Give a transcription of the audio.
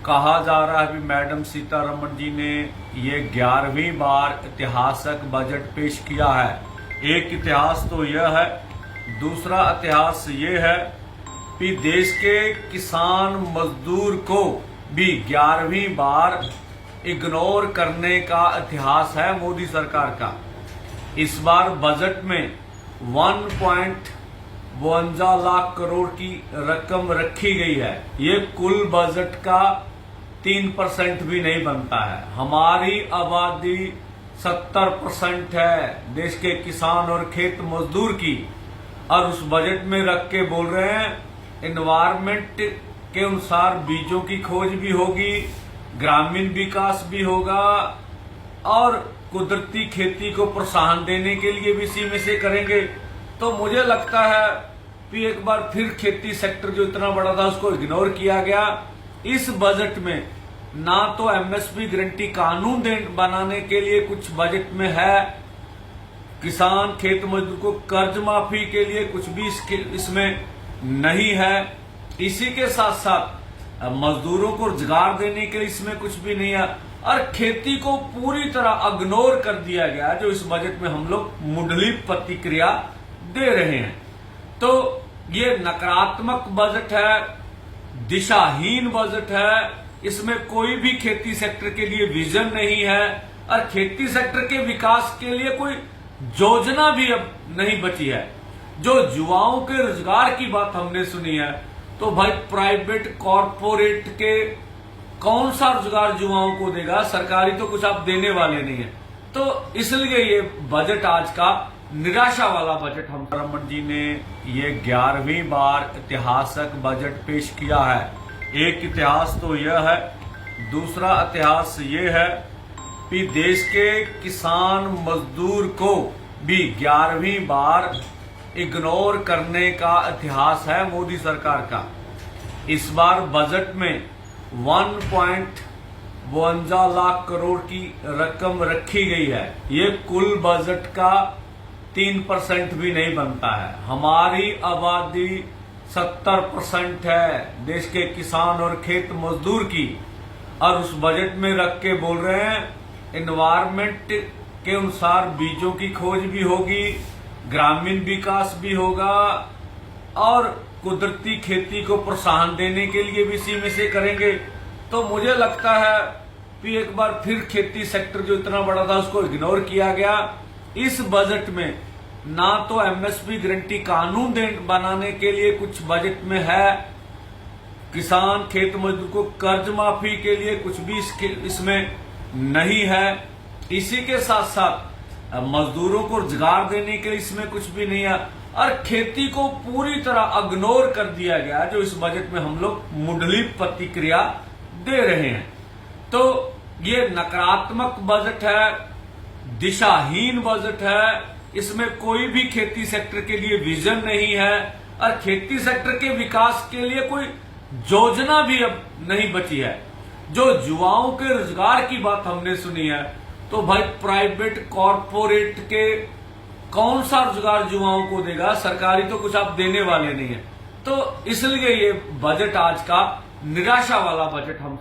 कहा जा रहा है कि मैडम सीतारमण जी ने ये 11वीं बार ऐतिहासिक बजट पेश किया है। एक इतिहास तो यह है, दूसरा इतिहास ये है कि देश के किसान मजदूर को भी 11वीं बार इग्नोर करने का इतिहास है मोदी सरकार का। इस बार बजट में 1.52 लाख करोड़ की रकम रखी गई है। ये कुल बजट का 3% भी नहीं बनता है। हमारी आबादी 70% है देश के किसान और खेत मजदूर की, और उस बजट में रख के बोल रहे हैं एनवायरमेंट के अनुसार बीजों की खोज भी होगी, ग्रामीण विकास भी होगा और कुदरती खेती को प्रोत्साहन देने के लिए भी इसी में से करेंगे। तो मुझे लगता है कि एक बार फिर खेती सेक्टर जो इतना बड़ा था उसको इग्नोर किया गया। इस बजट में ना तो एमएसपी गारंटी कानून बनाने के लिए कुछ बजट में है, किसान खेत मजदूर को कर्ज माफी के लिए कुछ भी इसमें नहीं है, इसी के साथ साथ मजदूरों को रोजगार देने के लिए इसमें कुछ भी नहीं है, और खेती को पूरी तरह इग्नोर कर दिया गया जो इस बजट में हम लोग मुंडली प्रतिक्रिया दे रहे हैं। तो ये नकारात्मक बजट है, दिशाहीन बजट है। इसमें कोई भी खेती सेक्टर के लिए विजन नहीं है और खेती सेक्टर के विकास के लिए कोई योजना भी अब नहीं बची है। जो युवाओं के रोजगार की बात हमने सुनी है, तो भाई प्राइवेट कॉरपोरेट के कौन सा रोजगार युवाओं को देगा? सरकारी तो कुछ आप देने वाले नहीं है। तो इसलिए ये बजट आज का निराशा वाला बजट हम रमन जी ने ये 11वीं बार ऐतिहासिक बजट पेश किया है। एक इतिहास तो यह है, दूसरा इतिहास ये है कि देश के किसान मजदूर को भी 11वीं बार इग्नोर करने का इतिहास है मोदी सरकार का। इस बार बजट में 1.52 लाख करोड़ की रकम रखी गई है। ये कुल बजट का 3% भी नहीं बनता है। हमारी आबादी 70% है देश के किसान और खेत मजदूर की, और उस बजट में रख के बोल रहे हैं एनवायरमेंट के अनुसार बीजों की खोज भी होगी, ग्रामीण विकास भी होगा और कुदरती खेती को प्रोत्साहन देने के लिए भी इसी में से करेंगे। तो मुझे लगता है कि एक बार फिर खेती सेक्टर जो इतना बड़ा था उसको इग्नोर किया गया। इस बजट में ना तो एमएसपी गारंटी कानून बनाने के लिए कुछ बजट में है, किसान खेत मजदूर को कर्ज माफी के लिए कुछ भी इसमें नहीं है, इसी के साथ साथ मजदूरों को रोजगार देने के लिए इसमें कुछ भी नहीं है, और खेती को पूरी तरह इग्नोर कर दिया गया जो इस बजट में हम लोग मुंडली प्रतिक्रिया दे रहे हैं। तो ये नकारात्मक बजट है, दिशाहीन बजट है। इसमें कोई भी खेती सेक्टर के लिए विजन नहीं है और खेती सेक्टर के विकास के लिए कोई योजना भी अब नहीं बची है। जो युवाओं के रोजगार की बात हमने सुनी है, तो भाई प्राइवेट कॉरपोरेट के कौन सा रोजगार युवाओं को देगा? सरकारी तो कुछ आप देने वाले नहीं है। तो इसलिए ये बजट आज का निराशा वाला बजट हम